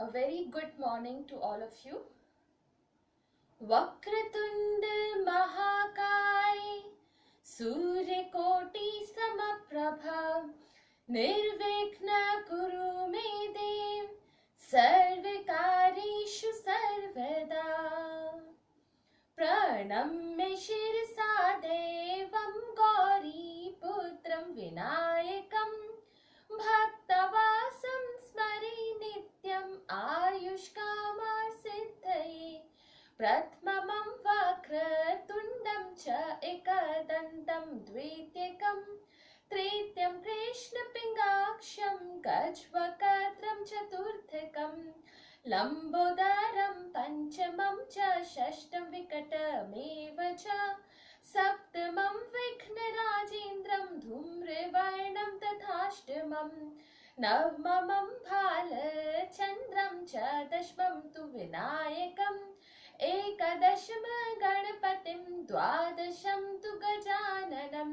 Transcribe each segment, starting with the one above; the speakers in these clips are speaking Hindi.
A very good morning to all of you. Vakratunda महाकाय सूर्यकोटि समप्रभ निर्विघ्न कुरु मे देव सर्वकार्येषु सर्वदा प्रणम्य शिरसा देवं गौरीपुत्रं विनायकं भक्तवासं स्मरे नित्यम् आयुष्कामासिद्धये प्रथमं वक्रतुण्डं च एकदन्तं द्वितीयकं तृतीयं कृष्णपिङ्गाक्षं गजवक्त्रं चतुर्थकं लम्बोदरं पञ्चमं च षष्ठं विकटमेव च सप्तमं विघ्नराजेन्द्रं धूम्रवर्णं तथाष्टमं नवमं भालचन्द्रं च दशमं तु विनायकम् एकादशं गणपतिं द्वादशं तु गजाननं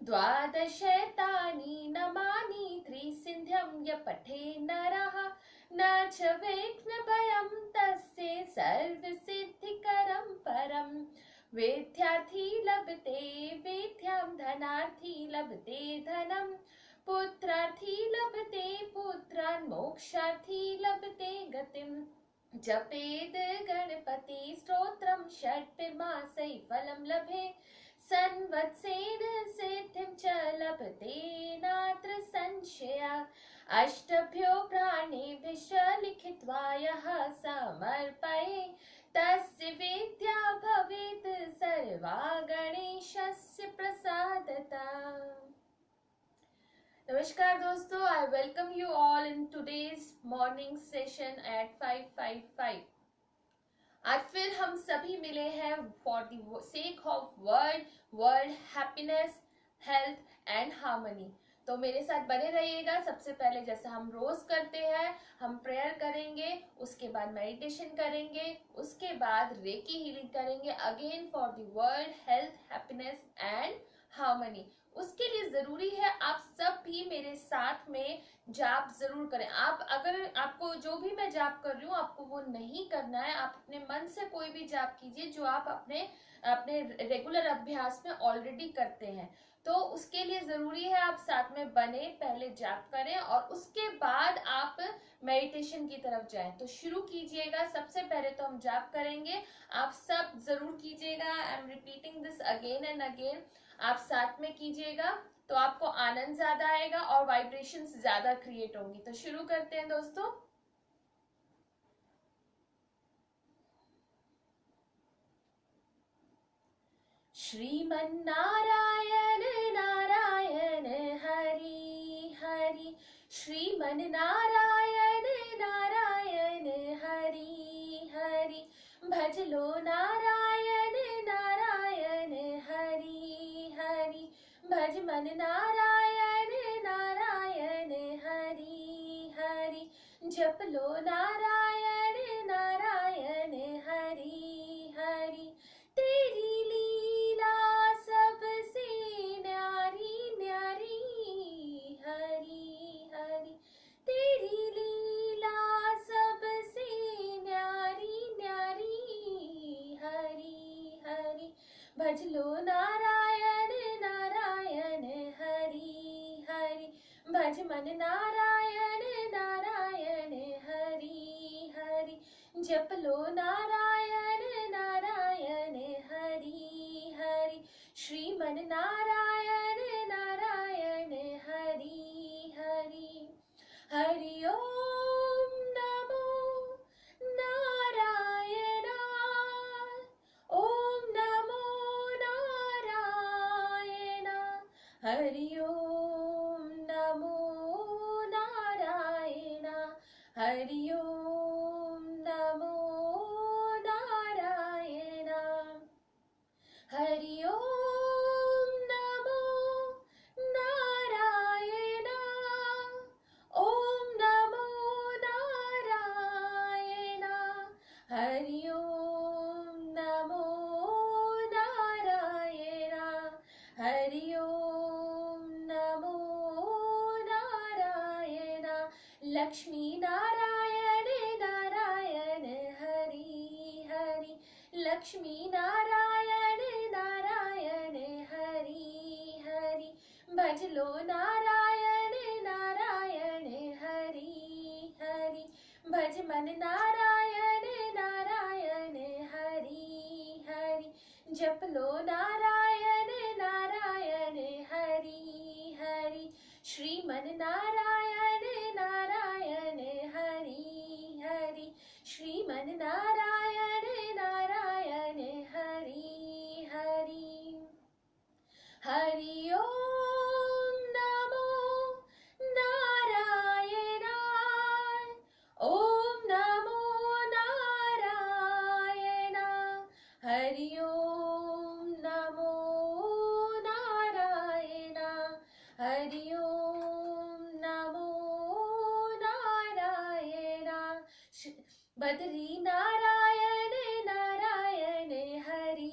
द्वादशैतानि नामानि त्रिसिन्ध्यं य पठे नरः न च विघ्नभयं तस्य सर्वसिद्धिकरं परं विद्यार्थी लभते विद्यां धनार्थी लभते धनं पुत्रार्थी लभते पुत्रान् मोक्षार्थी लभते गतिम् जपेद गणपति स्तोत्रं षट्मासै फलं लभे संवत्सेन सिद्धिं च लभते नात्र संशयः अष्टभ्यो प्राणेभ्यश्च लिखित्वा यः समर्पये तस्य विद्या भवेत् सर्वा गणेशस्य प्रसादतः। नमस्कार दोस्तों, I welcome you all in today's morning session at 5:55। आज फिर हम सभी मिले हैं for the sake of world happiness, health and harmony। तो मेरे साथ बने रहिएगा। सबसे पहले जैसा हम रोज करते हैं, हम प्रेयर करेंगे, उसके बाद मेडिटेशन करेंगे, उसके बाद रेकी हीलिंग करेंगे again for the world health, happiness and harmony. उसके लिए जरूरी है आप सब भी मेरे साथ में जाप जरूर करें। आप अगर आपको जो भी मैं जाप कर रही हूँ आपको वो नहीं करना है, आप अपने मन से कोई भी जाप कीजिए जो आप अपने रेगुलर अभ्यास में ऑलरेडी करते हैं। तो उसके लिए जरूरी है आप साथ में बने, पहले जाप करें और उसके बाद आप मेडिटेशन की तरफ जाएं। तो शुरू कीजिएगा। सबसे पहले तो हम जाप करेंगे, आप सब जरूर कीजिएगा। I am repeating this again and again. आप साथ में कीजिएगा तो आपको आनंद ज्यादा आएगा और वाइब्रेशंस ज्यादा क्रिएट होंगी। तो शुरू करते हैं दोस्तों। श्रीमन्नारायण नारायण हरि हरि, श्रीमन्नारायण नारायण हरि हरि, भज लो नारायण नारायण हरि हरि, भज मन नारायण नारायण हरि हरि, जप लो नारायण नारायण हरि हरि। तेरी लीला सबसे न्यारी न्यारी हरि हरि, तेरी लीला सबसे न्यारी न्यारी हरि हरि, भज लो नारायण नारायण हरि हरि, भज मन नारायण नारायण हरि हरि, जप लो नारायण नारायण हरि हरि, श्रीमन नारायण नारायण हरि हरि। हरि ओम नमो नारायणाय, ओम नमो नारायण, हरि ओम नमो नारायण, हरि ओम नमो नारायण, हरि ओम नमो नारायण, ओम नमो नारायण, हरि ओम नमो नारायण, हरि ओम नमो नारायण, लक्ष्मी नारायण लक्ष्मी नारायण नारायण हरि हरि भज लो नारायण नारायण हरि हरि भज मन नारायण नारायण हरि हरि जप लो नारायण नारायण हरि हरि श्रीमन नारायण नारायण हरि हरि श्रीमन नारायण नारायण हरि हरि हरि ओम नमो नारायणाय ओम नमो नारायण हरि ओम नमो नारायण हरि ओम नमो नारायण बद्री नारायण नारायण हरि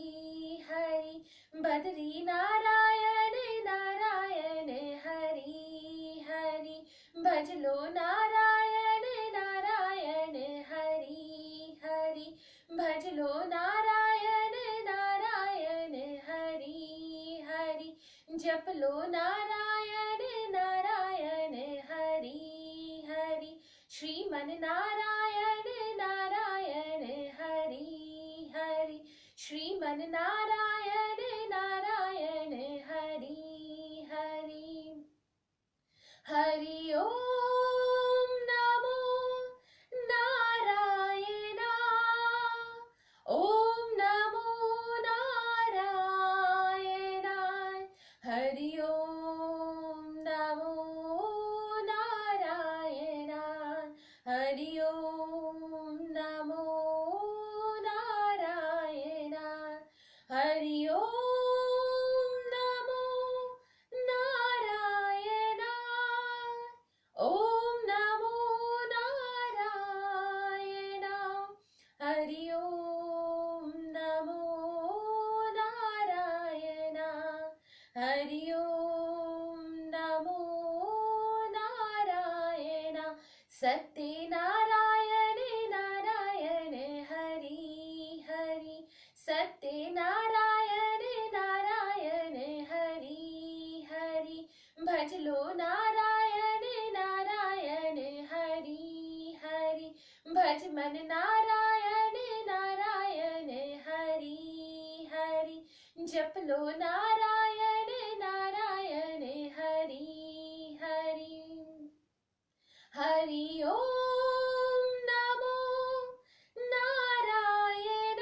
हरि बद्री नारायण नारायण हरि हरि भज लो नारायण नारायण हरि हरि भज लो नारायण नारायण हरि हरि जप लो नारायण नारायण हरि हरि श्रीमन नारायण नारायण हरि हरि श्रीमन नारायण नारायण हरि हरि हरि ओम नमो नारायण ओम नमो नारायण हरि ओम नमो नारायण हरि ओम नमो नारायण हरि ओम नमो नारायण ओम नमो नारायण हरि ओम नमो नारायण हरि ओम नमो नारायण सत्य नारायण नारायण हरि हरि सत्य नारायण नारायण हरि हरि भज लो नारायण नारायण हरि हरि भज मन नारायण नारायण हरि हरि जप लो नारायण नारायण हरि हरि हरि ओम नमो नारायण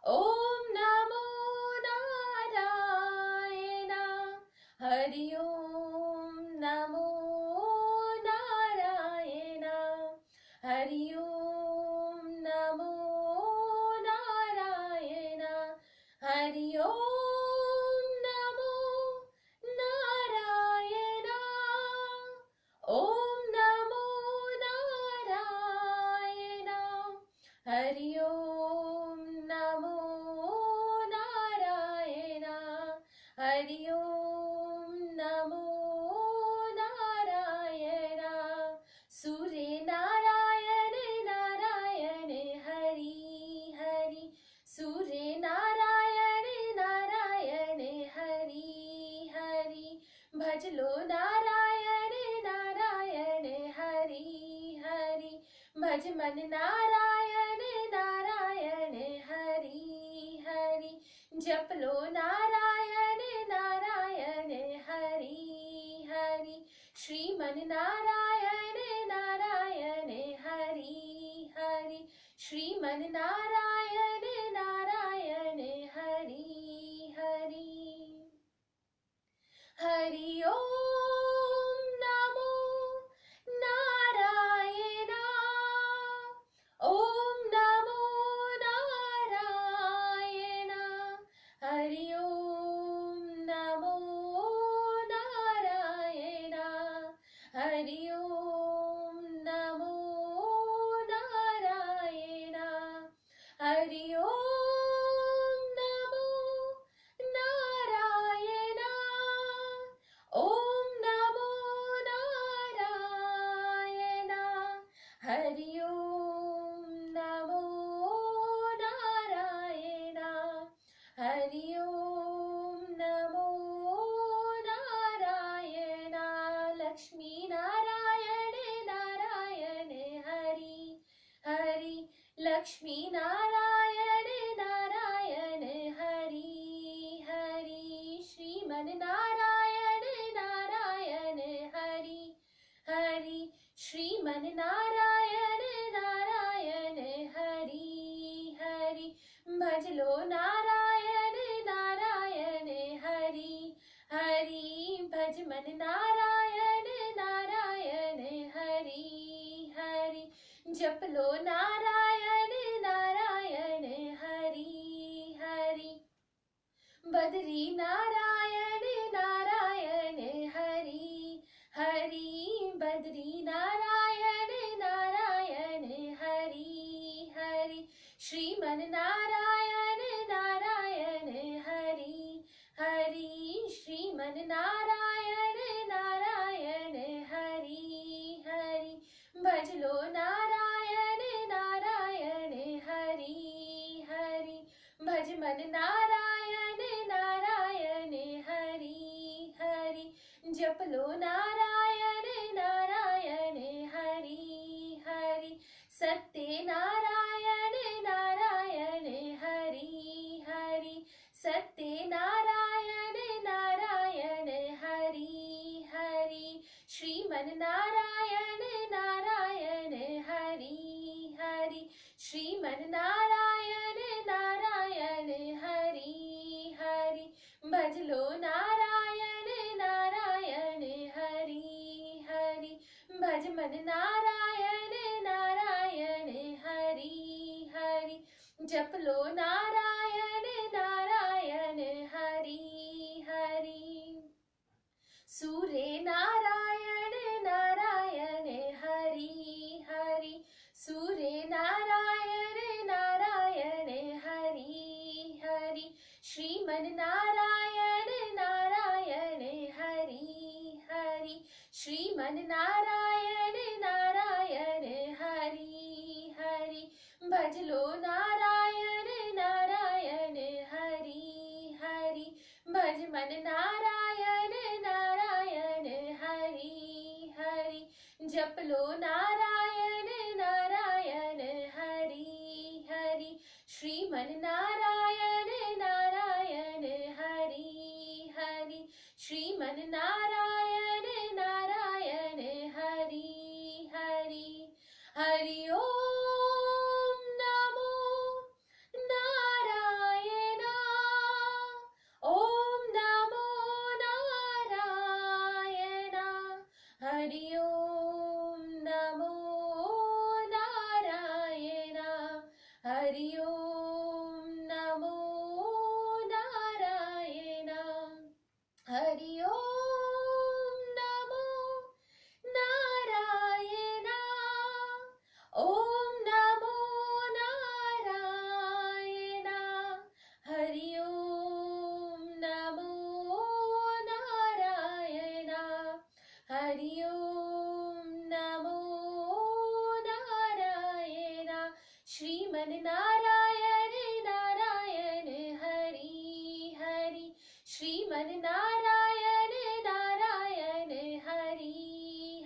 ओम नमो नारायण हरि ओम नमो नारायण हरि ओम नमो नारायण हरि ओम नमो नारायण ओम नमो नारायण हरि ओम नमो नारायण हरि ओम नमो नारायण सूर्य नारायण नारायण हरि हरि सूर्य नारायण नारायण हरि हरि भज लो नारायण नारायण हरि हरि भज मन नारायण नारायण हरि हरि जप लो नारायण नारायण हरि हरि श्रीमन नारायण नारायण हरि हरि श्रीमन नारायण नारायण हरि हरि हरि ओम नमो नारायण ओम नमो नारायण हरि ओम नमो नारायण हरि ओम नमो नारायण हरि ओम नमो नारायण लक्ष्मी नारायण नारायण हरि हरि, श्रीमन नारायण नारायण हरि हरि, श्रीमन नारायण नारायण हरि हरि, भज लो नारायण नारायण हरि हरि, भज मन नारायण नारायण हरि हरि, जप लो नारायण नारायण हरि हरि, बद्री नारायण नारायण हरि हरि, बद्री नारायण नारायण हरि हरि, श्रीमन नारायण नारायण हरि हरि, श्रीमन नारायण नारायण हरि हरि, भज लो नारायण नारायण हरि हरि, भज मन नारायण नारायण हरि हरि, जप लो नारायण नारायण हरि हरि, सत्य नारायण नारायण हरि हरि, सत्य नारायण नारायण हरि हरि, श्रीमन नारायण नारायण हरि हरि, श्रीमन नारायण नारायण हरि हरि, भज लो नारायण नारायण हरि हरि, भज मन नारायण नारायण हरि हरि, जप लो नारायण नारायण हरि हरि, सूर्य नारायण नारायण हरि हरि, सूर्य नारायण नारायण हरि हरि, श्रीमन नारायण नारायण हरि हरि, श्रीमन नारायण नारायण हरि हरि, भज लो नारायण नारायण हरि हरि, भज मन नारायण नारायण हरि हरि, जप लो नारायण नारायण हरि हरि, श्रीमन नारायण नारायण हरि हरि, श्रीमन नारायण नारायण हरि हरि, हरि ओम नमो नारायण, ओम नमो नारायण, हरि ओम नमो नारायण, हरि ओम नमो नारायण, हरि ओम नमो नारायण, ओम नमो नारायण, हरि ओम नमो नारायण, हरि ओम नमो नारायण, श्रीमन नारायण नारायण हरि हरि, श्रीमन नारायण नारायण हरि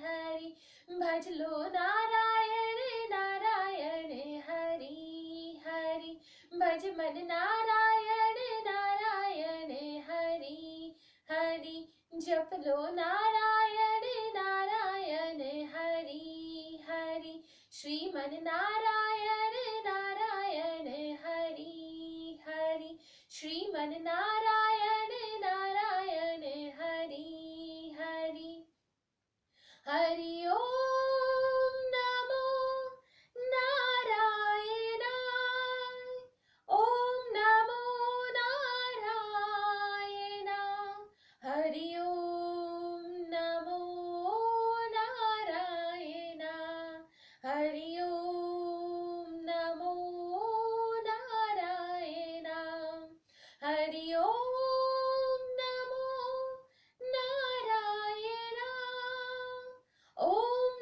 हरि, भज लो नारायण नारायण हरि हरि, भज मन नारायण नारायण हरि हरि, जप लो नारायण नारायण हरि हरि, श्रीमन नारायण नारायण हरि हरि, श्रीमन नारायण नारायण हरि हरि, हरि ओम नमो नारायण, ओम नमो नारायण, हरि ओम नमो नारायण, हरि ओम नमो नारायण, हरि ओम नमो नारायण, ओम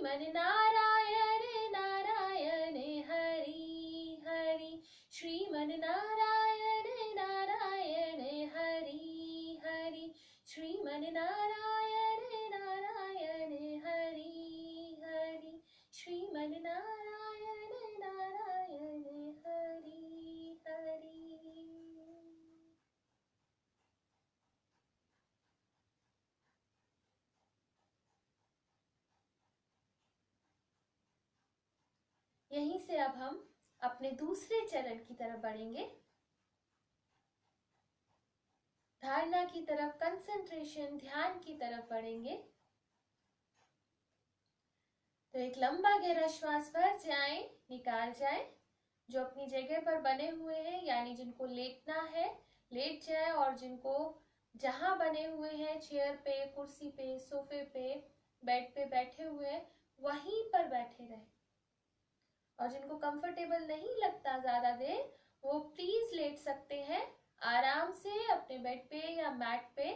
श्रीमन नारायण नारायण हरि हरि, श्रीमन नारायण नारायण हरि हरि, श्रीमन नारायण नारायण हरि हरि, श्रीमन नारायण नारायण हरि हरि। यहीं से अब हम अपने दूसरे चरण की तरफ बढ़ेंगे, धारणा की तरफ, कंसंट्रेशन, ध्यान की तरफ बढ़ेंगे। तो एक लंबा गहरा श्वास भर जाए, निकाल जाए। जो अपनी जगह पर बने हुए हैं, यानी जिनको लेटना है लेट जाए, और जिनको जहां बने हुए हैं, चेयर पे, कुर्सी पे, सोफे पे, बेड पे बैठे हुए हैं, वहीं पर बैठे रहे। और जिनको कंफर्टेबल नहीं लगता ज्यादा देर, वो प्लीज लेट सकते हैं आराम से अपने बेड पे या मैट पे।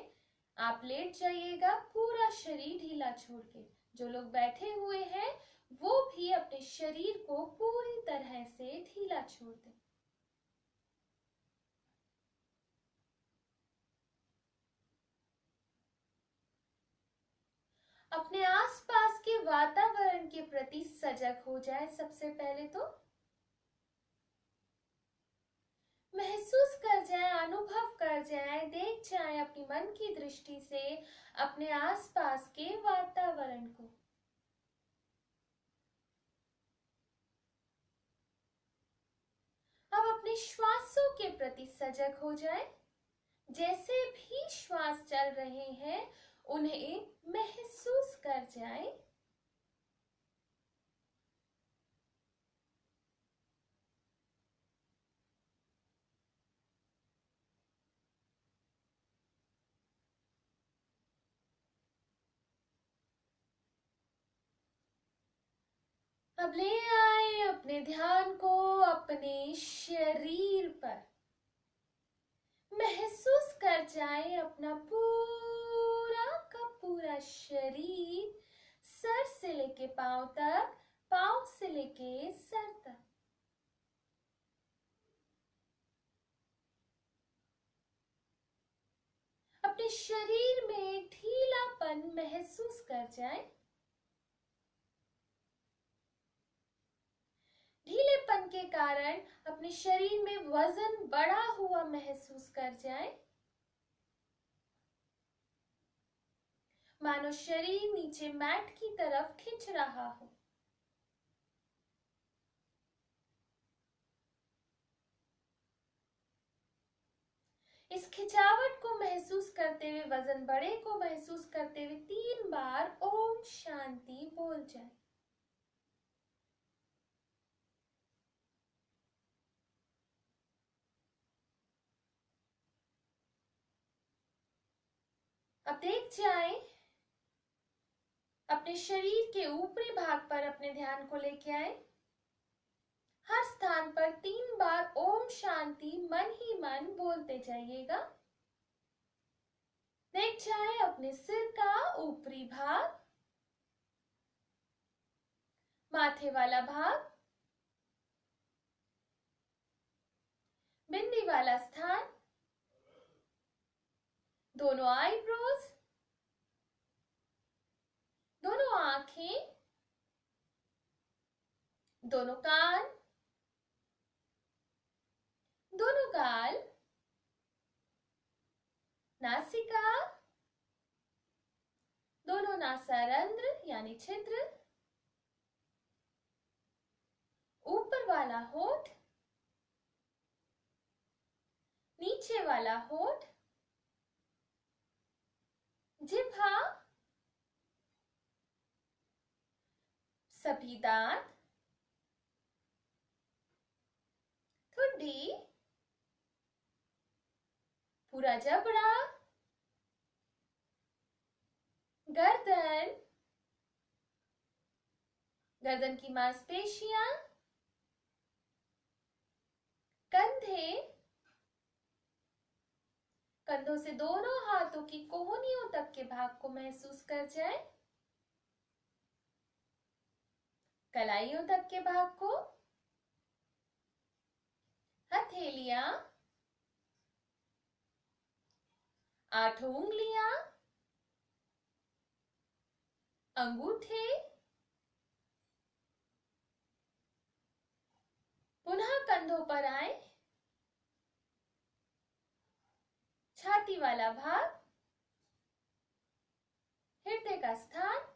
आप लेट जाइएगा, पूरा शरीर ढीला छोड़ के। जो लोग बैठे हुए हैं वो भी अपने शरीर को पूरी तरह से ढीला छोड़ दें। अपने आसपास के वातावरण के प्रति सजग हो जाए। सबसे पहले तो महसूस कर जाए, अनुभव कर जाए, देख जाए अपनी मन की दृष्टि से अपने आसपास के वातावरण को। अब अपने श्वासों के प्रति सजग हो जाए। जैसे भी श्वास चल रहे हैं उन्हें महसूस कर जाए। अब ले आए अपने ध्यान को अपने शरीर पर। महसूस कर जाए अपना पूरा का पूरा शरीर, सर से लेके पांव तक, पांव से लेके सर तक। अपने शरीर में ढीलापन महसूस कर जाए। ढीलेपन के कारण अपने शरीर में वजन बढ़ा हुआ महसूस कर जाए। मानो शरीर नीचे मैट की तरफ खिंच रहा हो। इस खिंचावट को महसूस करते हुए, वजन बढ़े को महसूस करते हुए 3 बार ओम शांति बोल जाए। अब देख जाए अपने शरीर के ऊपरी भाग पर अपने ध्यान को लेके आए। हर स्थान पर 3 बार ओम शांति मन ही मन बोलते जाइएगा। देख जाए अपने सिर का ऊपरी भाग, माथे वाला भाग, बिंदी वाला स्थान, दोनों आईब्रोज, दोनों आंखें, दोनों कान, दोनों गाल, नासिका, दोनों नासारंध्र यानी छिद्र, ऊपर वाला होठ, नीचे वाला होठ, जिह्वा, सभी दांत, ठुड्डी, पूरा जबड़ा, गर्दन, गर्दन की मांसपेशियां, कंधे, कंधों से दोनों हाथों की कोहनियों तक के भाग को महसूस कर जाए। कलाइयों तक के भाग को, हथेलियां, 8 उंगलियां, अंगूठे, पुनः कंधों पर आए, छाती वाला भाग, हृदय का स्थान,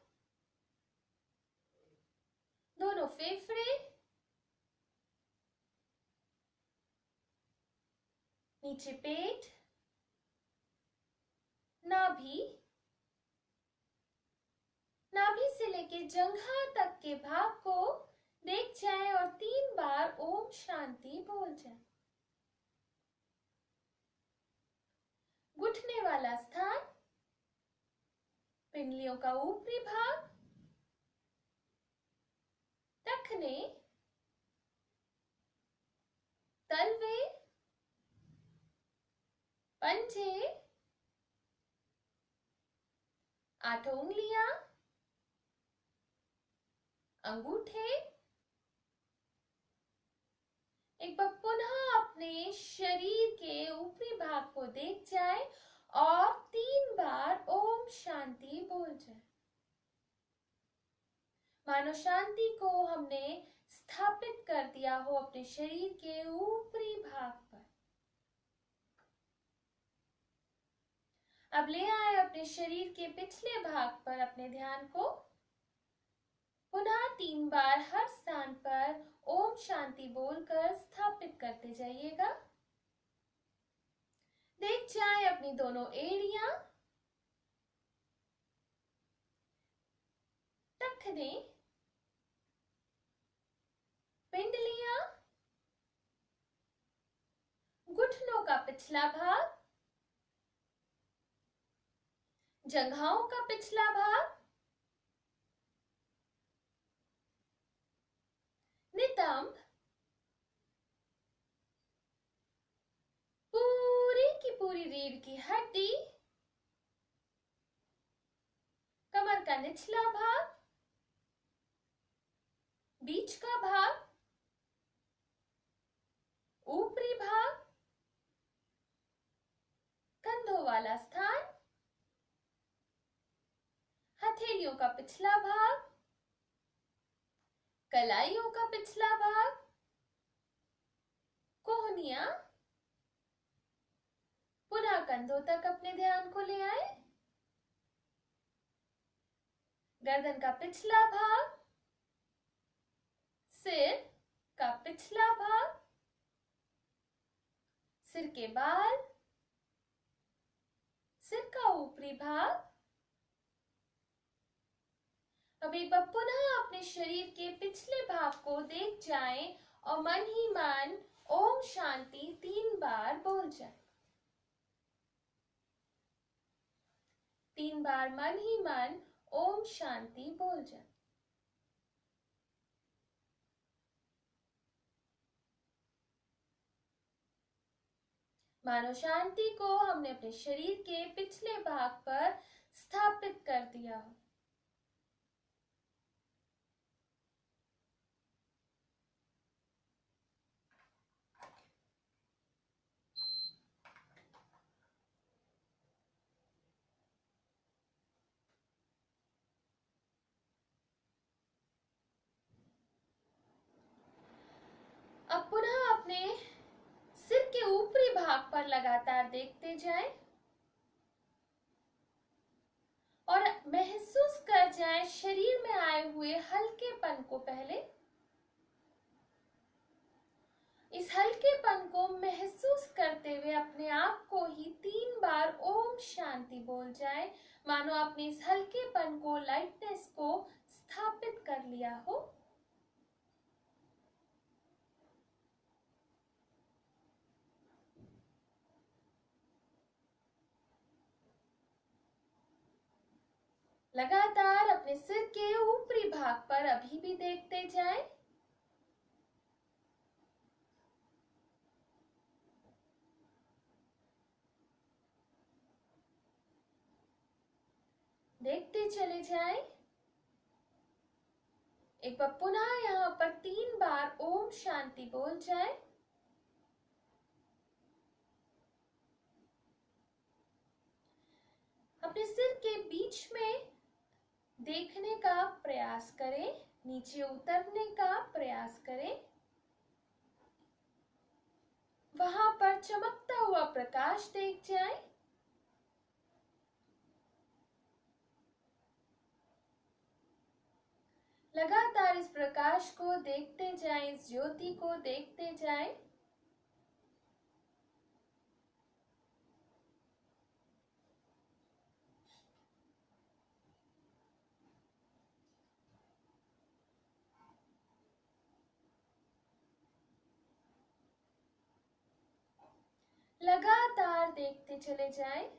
दोनों फेफड़े, नीचे पेट, नाभि, नाभि से लेके जंघा तक के भाग को देख जाए और 3 बार ओम शांति बोल जाए। घुटने वाला स्थान, पिंडलियों का ऊपरी भाग, टखने, तलवे, पंजे, 8 उंगलियां, अंगूठे। एक बार पुनः अपने शरीर के ऊपरी भाग को देख जाए और 3 बार ओम शांति बोल जाए। मानो शांति को हमने स्थापित कर दिया हो अपने शरीर के ऊपरी भाग पर। अब ले आए अपने शरीर के पिछले भाग पर अपने ध्यान को। पुनः 3 बार हर स्थान पर ओम शांति बोलकर स्थापित करते जाइएगा। देख जाए अपनी दोनों एड़ियां, टखने, पिंडलियां, घुटनों का पिछला भाग, जंघाओं का पिछला भाग, नितंब, पूरी की पूरी रीढ़ की हड्डी, कमर का निचला भाग, बीच का भाग, ऊपरी भाग, कंधों वाला स्थान, हथेलियों का पिछला भाग, कलाइयों का पिछला भाग, कोहनियां। पुनः कंधों तक अपने ध्यान को ले आए। गर्दन का पिछला भाग, सिर का पिछला भाग, सिर के बाल, सिर का ऊपरी भाग। अब एक बार पुनः अपने शरीर के पिछले भाग को देख जाएं और मन ही मन ओम शांति 3 बार बोल जाए। 3 बार मन ही मन ओम शांति बोल जाए। मानो शांति को हमने अपने शरीर के पिछले भाग पर स्थापित कर दिया हो। अब पुनः अपने सिर के ऊपरी भाग पर लगातार देखते जाएं और महसूस कर जाएं शरीर में आए हुए हल्केपन को। पहले इस हल्केपन को महसूस करते हुए अपने आप को ही 3 बार ओम शांति बोल जाए। मानो आपने इस हल्केपन को, लाइटनेस को स्थापित कर लिया हो। लगातार अपने सिर के ऊपरी भाग पर अभी भी देखते जाएं। देखते चले जाएं। एक बार पुनः यहाँ पर 3 बार ओम शांति बोल जाए। अपने सिर के बीच में देखने का प्रयास करें, नीचे उतरने का प्रयास करें। वहां पर चमकता हुआ प्रकाश देख जाए। लगातार इस प्रकाश को देखते जाएं, इस ज्योति को देखते जाएं। लगातार देखते चले जाएं।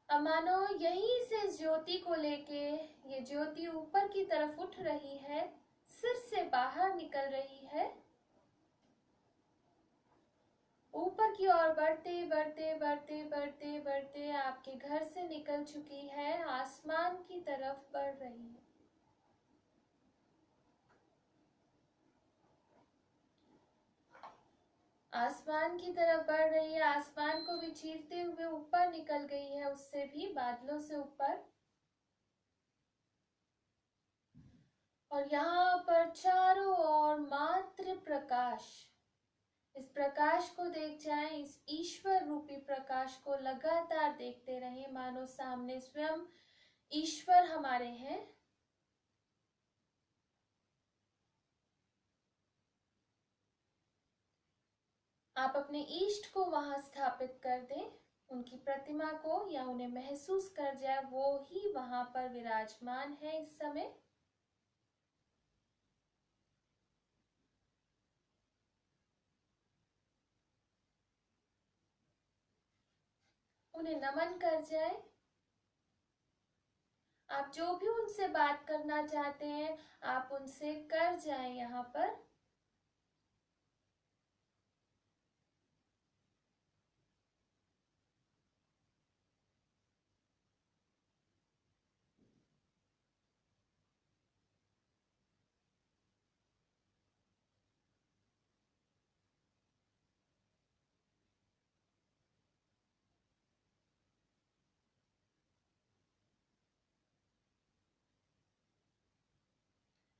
अब मानो यहीं से इस ज्योति को लेके ये ज्योति ऊपर की तरफ उठ रही है, सिर से बाहर निकल रही है, ऊपर की ओर बढ़ते बढ़ते बढ़ते बढ़ते बढ़ते आपके घर से निकल चुकी है, आसमान की तरफ बढ़ रही है। आसमान की तरफ बढ़ रही है, आसमान को भी चीरते हुए ऊपर निकल गई है, उससे भी बादलों से ऊपर। और यहाँ पर चारों ओर मात्र प्रकाश। इस प्रकाश को देख जाएं, इस ईश्वर रूपी प्रकाश को लगातार देखते रहें, मानो सामने स्वयं ईश्वर हमारे हैं। आप अपने इष्ट को वहां स्थापित कर दें, उनकी प्रतिमा को, या उन्हें महसूस कर जाए वो ही वहां पर विराजमान है इस समय। उन्हें नमन कर जाए। आप जो भी उनसे बात करना चाहते हैं आप उनसे कर जाएं यहाँ पर।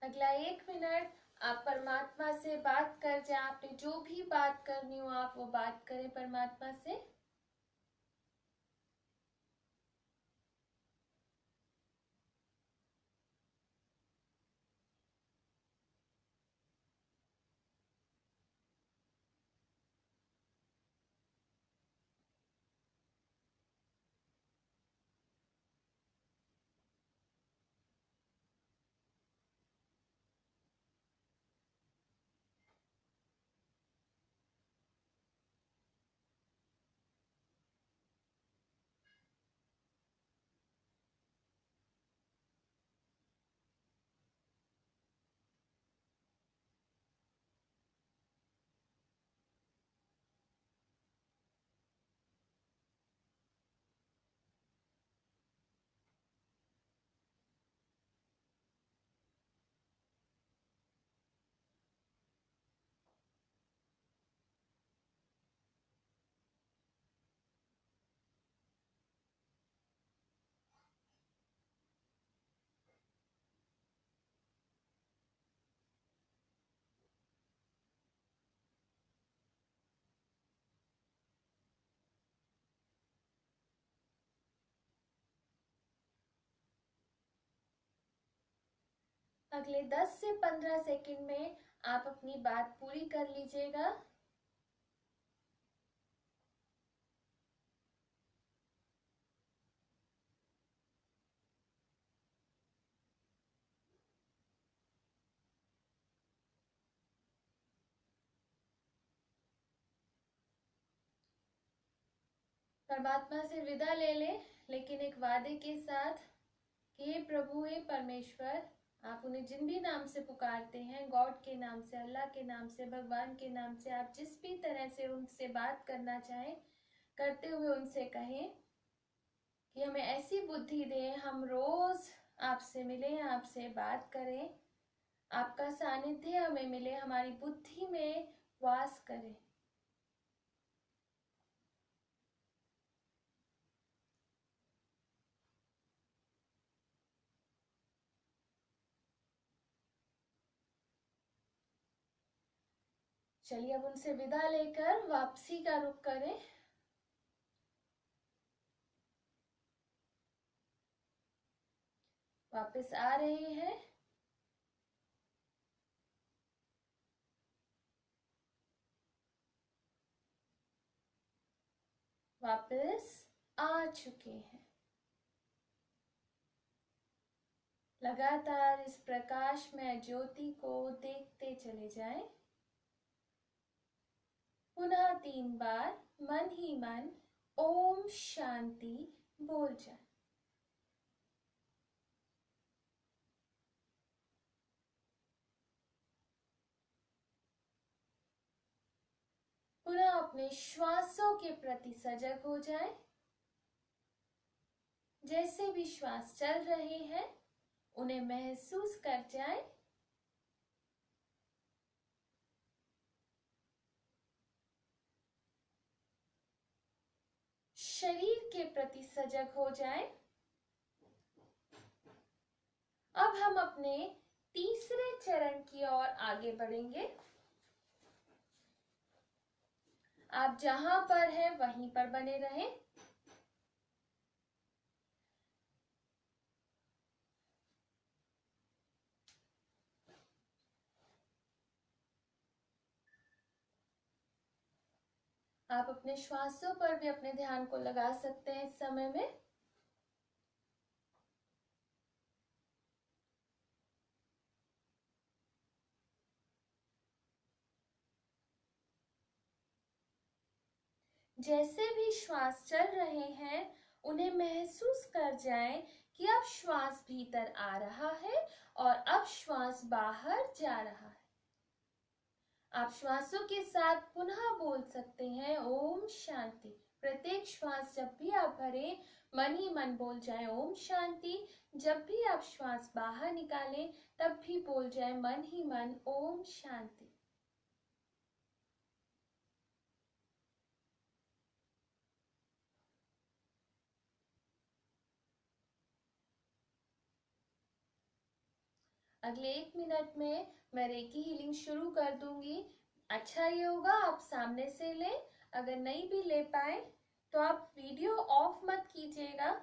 अगला 1 मिनट आप परमात्मा से बात कर जाए, आपने जो भी बात करनी हो आप वो बात करें परमात्मा से। अगले 10 से 15 सेकंड में आप अपनी बात पूरी कर लीजिएगा। परमात्मा से विदा ले लें, लेकिन एक वादे के साथ कि हे प्रभु, हे परमेश्वर, आप उन्हें जिन भी नाम से पुकारते हैं, गॉड के नाम से, अल्लाह के नाम से, भगवान के नाम से, आप जिस भी तरह से उनसे बात करना चाहें, करते हुए उनसे कहें कि हमें ऐसी बुद्धि दें, हम रोज आपसे मिलें, आपसे बात करें, आपका सानिध्य हमें मिले, हमारी बुद्धि में वास करे। चलिए अब उनसे विदा लेकर वापसी का रुख करें। वापस आ रहे हैं। वापस आ चुके हैं। लगातार इस प्रकाशमय ज्योति को देखते चले जाएं। पुनः 3 बार मन ही मन ओम शांति बोल जाए। पुनः अपने श्वासों के प्रति सजग हो जाएं। जैसे भी श्वास चल रहे हैं उन्हें महसूस कर जाएं। शरीर के प्रति सजग हो जाएं। अब हम अपने तीसरे चरण की ओर आगे बढ़ेंगे। आप जहां पर हैं वहीं पर बने रहें। आप अपने श्वासों पर भी अपने ध्यान को लगा सकते हैं इस समय में। जैसे भी श्वास चल रहे हैं उन्हें महसूस कर जाएं कि अब श्वास भीतर आ रहा है और अब श्वास बाहर जा रहा है। आप श्वासों के साथ पुनः बोल सकते हैं ओम शांति। प्रत्येक श्वास जब भी आप भरें मन ही मन बोल जाए ओम शांति। जब भी आप श्वास बाहर निकालें तब भी बोल जाए मन ही मन ओम शांति। अगले 1 मिनट में मैं रेकी हीलिंग शुरू कर दूंगी। अच्छा ये होगा आप सामने से लें। अगर नहीं भी ले पाए तो आप वीडियो ऑफ मत कीजिएगा।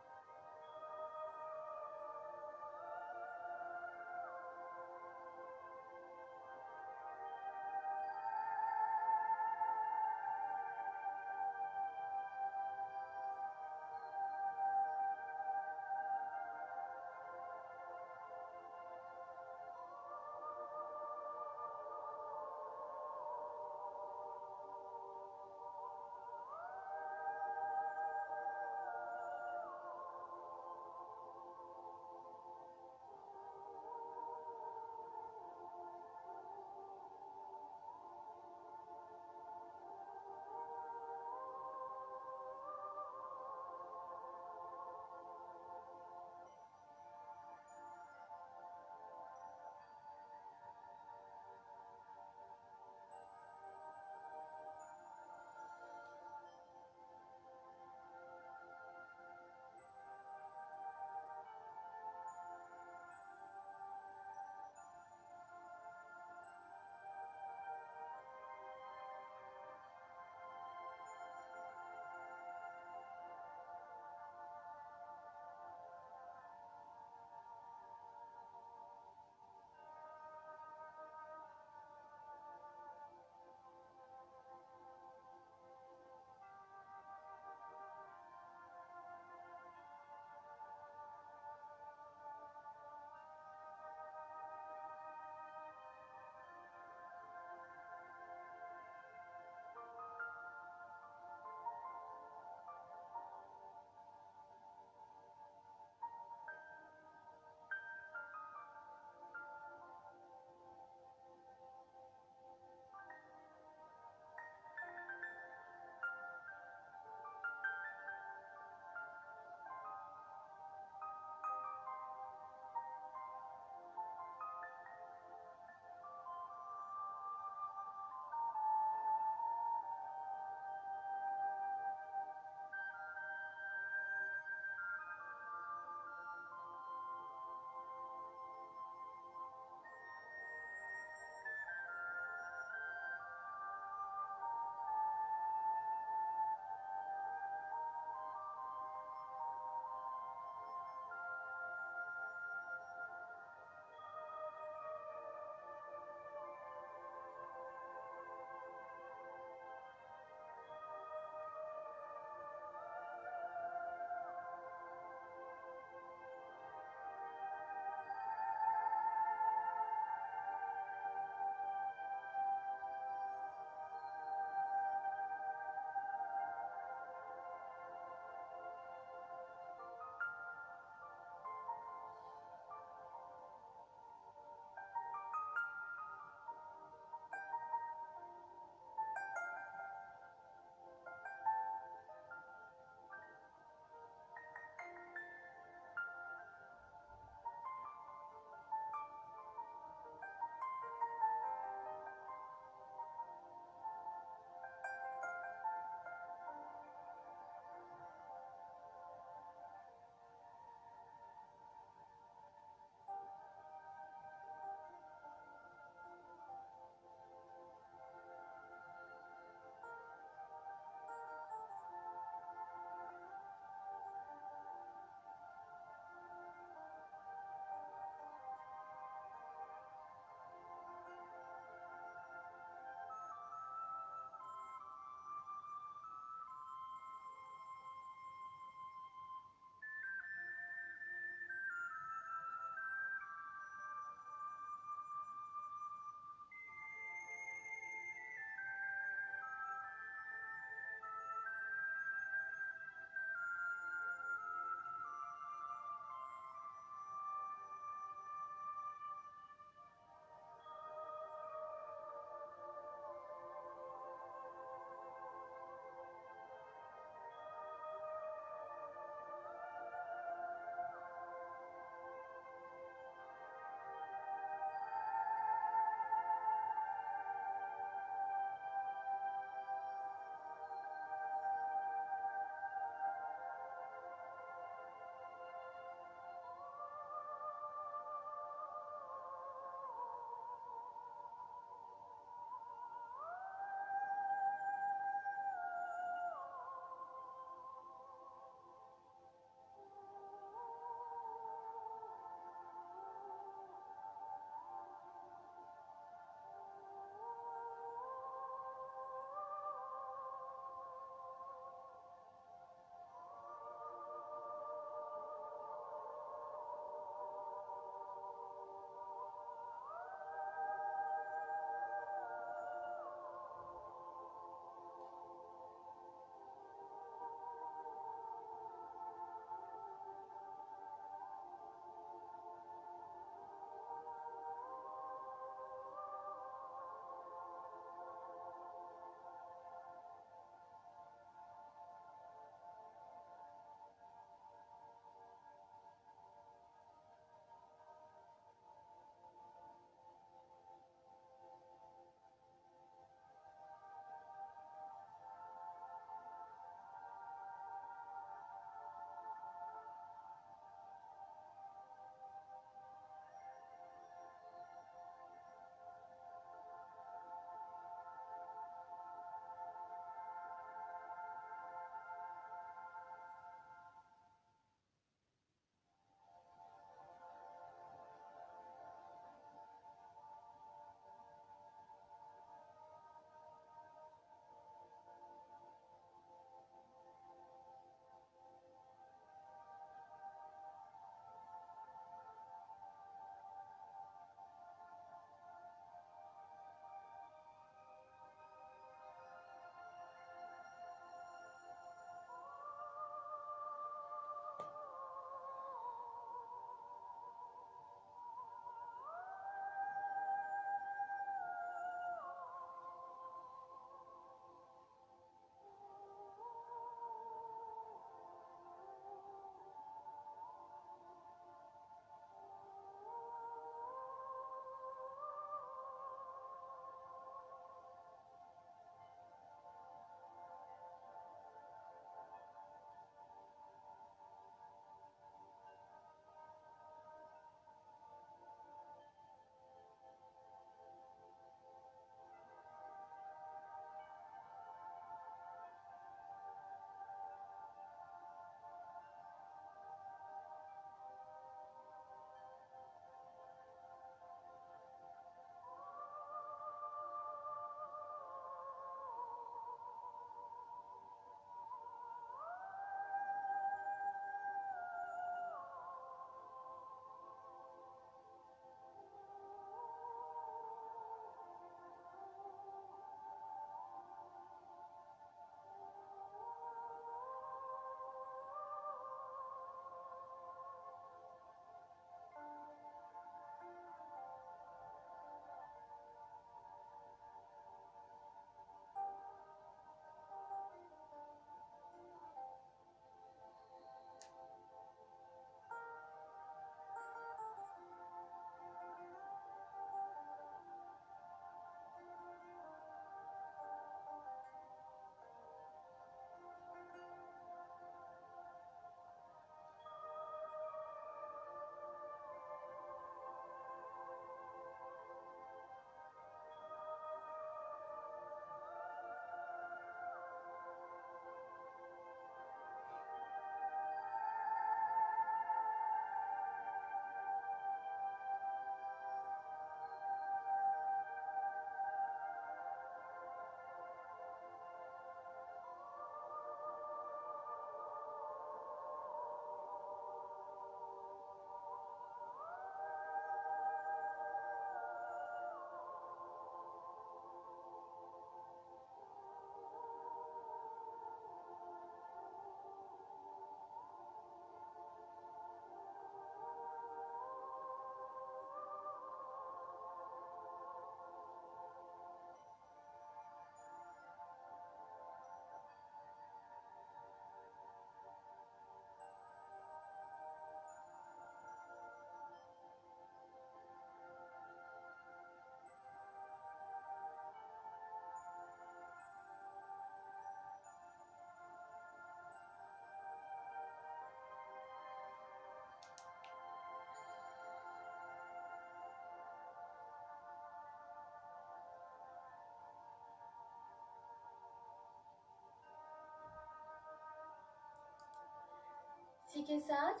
इसी के साथ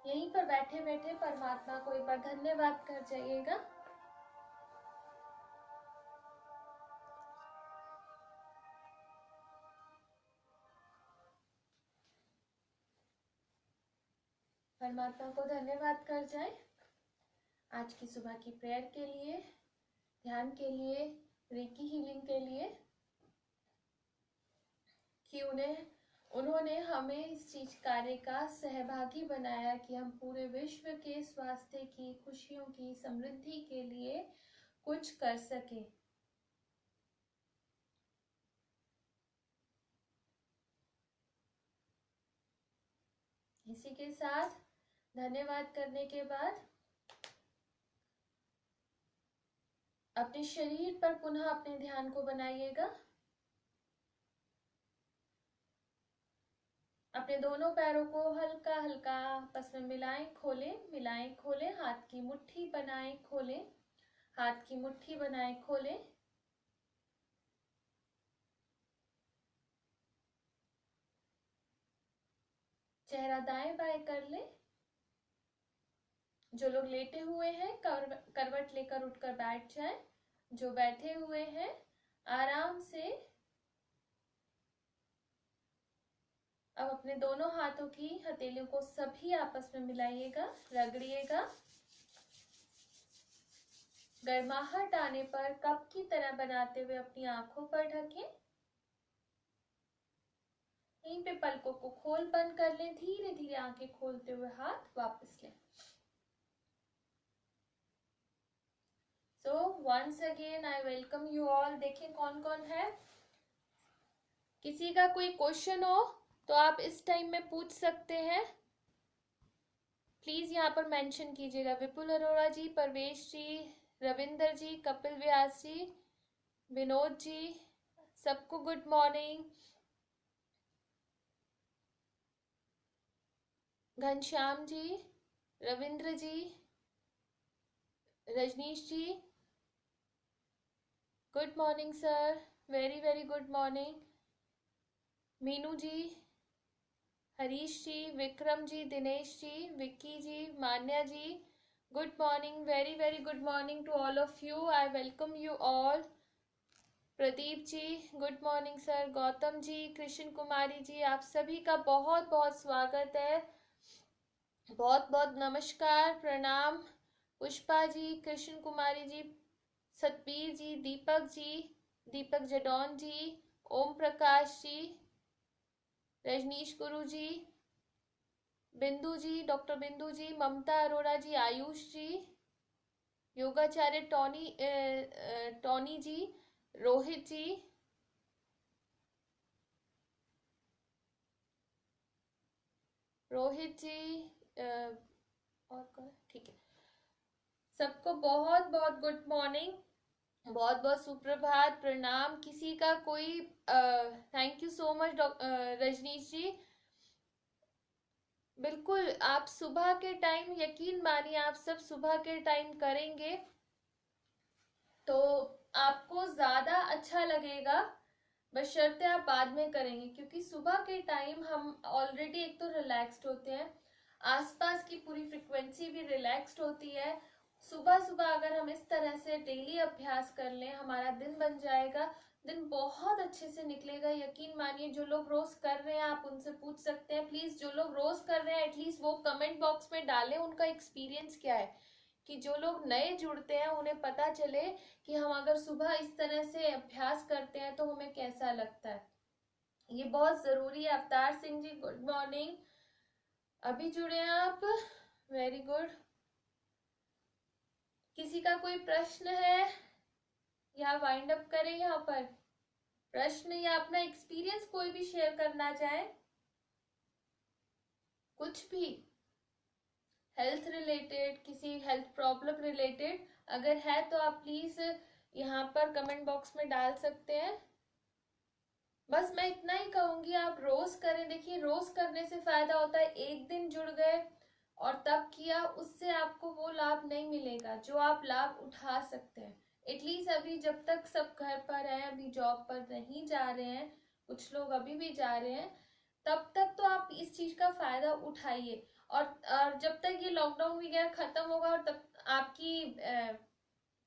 यहीं पर बैठे बैठे परमात्मा को एक बार धन्यवाद कर जाइएगा। परमात्मा को धन्यवाद कर जाए आज की सुबह की प्रेयर के लिए, ध्यान के लिए, रेकी हीलिंग के लिए, कि उन्होंने हमें इस चीज कार्य का सहभागी बनाया कि हम पूरे विश्व के स्वास्थ्य की, खुशियों की, समृद्धि के लिए कुछ कर सके। इसी के साथ धन्यवाद करने के बाद अपने शरीर पर पुनः अपने ध्यान को बनाइएगा। अपने दोनों पैरों को हल्का हल्का आपस में मिलाएं, खोलें, मिलाएं, खोलें, हाथ की मुट्ठी बनाएं, खोलें, हाथ की मुट्ठी बनाएं, खोलें। चेहरा दाएं बाएं कर लें। जो लोग लेटे हुए हैं करवट लेकर उठकर बैठ जाएं। जो बैठे हुए हैं आराम से अब अपने दोनों हाथों की हथेलियों को सभी आपस में मिलाइएगा, रगड़िएगा। गर्माहट आने पर कप की तरह बनाते हुए अपनी आंखों पर ढकें। यहीं पे पलकों को खोल बंद कर लें, धीरे धीरे आंखें खोलते हुए हाथ वापस लें। So once again I welcome you all। देखिए कौन कौन है। किसी का कोई क्वेश्चन हो तो आप इस टाइम में पूछ सकते हैं, प्लीज यहाँ पर मेंशन कीजिएगा। विपुल अरोड़ा जी, परवेश जी, रविंदर जी, कपिल व्यास जी, विनोद जी, सबको good morning. Ghanshyam ji, Ravindra ji, Rajneesh ji, good morning sir, very very good morning. Meenu ji, Harish ji, Vikram ji, Dinesh ji, Vicky ji, Manya ji, good morning, very very good morning to all of you. I welcome you all. Pradeep ji, good morning sir. Gautam ji, Krishna Kumari ji, आप सभी का बहुत बहुत स्वागत है, बहुत बहुत नमस्कार, प्रणाम। पुष्पा जी, कृष्ण कुमारी जी, सतबीर जी, दीपक जी, दीपक जडौन जी, ओम प्रकाश जी, रजनीश गुरु जी, बिंदु जी, डॉक्टर बिंदु जी, ममता अरोड़ा जी, आयुष जी, योगाचार्य टॉनी जी, रोहित जी, और कौन, ठीक है। सबको बहुत बहुत गुड मॉर्निंग, बहुत बहुत सुप्रभात, प्रणाम। किसी का कोई thank you so much Rajneesh ji. बिल्कुल आप सुबह के टाइम, यकीन मानिए आप सब सुबह के टाइम करेंगे तो आपको ज्यादा अच्छा लगेगा, बशर्ते आप बाद में करेंगे, क्योंकि सुबह के टाइम हम ऑलरेडी एक तो रिलैक्स्ड होते हैं, आसपास की पूरी फ्रिक्वेंसी भी रिलैक्स्ड होती है। सुबह सुबह अगर हम इस तरह से डेली अभ्यास कर लें, हमारा दिन बन जाएगा, दिन बहुत अच्छे से निकलेगा। यकीन मानिए जो लोग रोज कर रहे हैं आप उनसे पूछ सकते हैं, प्लीज जो लोग रोज कर रहे हैं एटलीस्ट वो कमेंट बॉक्स में डालें उनका एक्सपीरियंस क्या है, कि जो लोग नए जुड़ते हैं उन्हें पता चले कि हम अगर सुबह इस तरह से अभ्यास करते हैं तो हमें कैसा लगता है। ये बहुत जरूरी है। अवतार सिंह जी, गुड मॉर्निंग, अभी जुड़े हैं आप, वेरी गुड। किसी का कोई प्रश्न है या वाइंड अप करें यहाँ पर? प्रश्न या अपना एक्सपीरियंस कोई भी शेयर करना चाहे, कुछ भी हेल्थ रिलेटेड, किसी हेल्थ प्रॉब्लम रिलेटेड अगर है तो आप प्लीज यहाँ पर कमेंट बॉक्स में डाल सकते हैं। बस मैं इतना ही कहूंगी, आप रोज करें। देखिए रोज करने से फायदा होता है, एक दिन जुड़ गए और तब किया, उससे आपको वो लाभ नहीं मिलेगा जो आप लाभ उठा सकते हैं। एटलीस्ट अभी जब तक सब घर पर हैं, अभी जॉब पर नहीं जा रहे हैं, कुछ लोग अभी भी जा रहे हैं, तब तक तो आप इस चीज का फायदा उठाइए। और जब तक ये लॉकडाउन वगैरह खत्म होगा और तब आपकी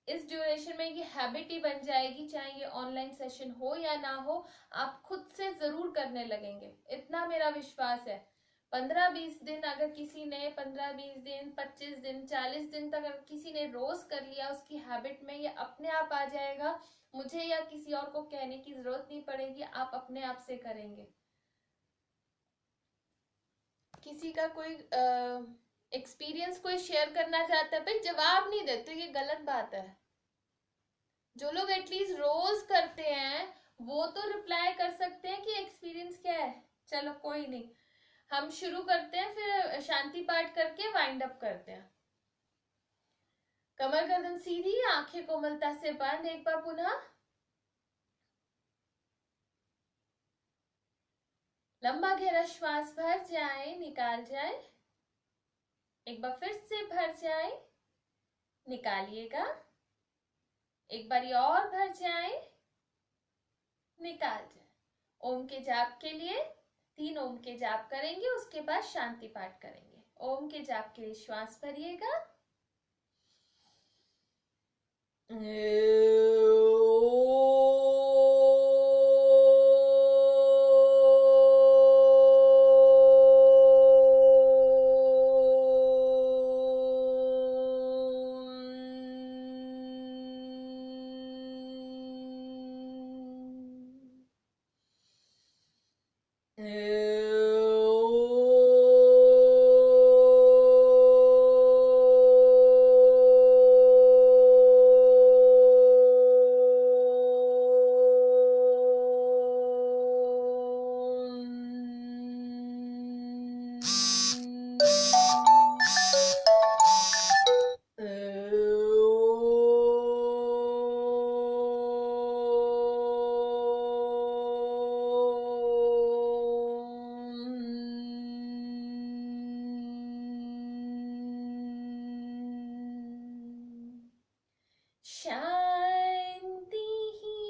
इस ड्यूरेशन में ये हैबिट ही बन जाएगी, चाहे ये ऑनलाइन सेशन हो या ना हो, आप खुद से जरूर करने लगेंगे, इतना मेरा विश्वास है। 15-20 दिन अगर किसी ने, 15-20 दिन, 25 दिन, 40 दिन तक अगर किसी ने रोज कर लिया उसकी हैबिट में, ये अपने आप आ जाएगा। मुझे या किसी और को कहने की जरूरत नहीं पड़ेगी, आप अपने आप से करेंगे। किसी का कोई एक्सपीरियंस कोई शेयर करना चाहता है? भाई जवाब नहीं देते, ये गलत बात है। जो लोग एटलीस्ट रोज करते हैं वो तो रिप्लाई कर सकते हैं कि एक्सपीरियंस क्या है। चलो कोई नहीं, हम शुरू करते हैं, फिर शांति पाठ करके वाइंड अप करते हैं। कमर गर्दन सीधी, आंखें कोमलता से बंद, एक बार पुनः। लंबा गहरा श्वास भर जाए, निकाल जाए, एक बार फिर से भर जाए, निकालिएगा, एक बार और भर जाए, निकाल जाए। ओम के जाप के लिए 3 ओम के जाप करेंगे, उसके बाद शांति पाठ करेंगे। ओम के जाप के लिए श्वास भरिएगा। शांति ही,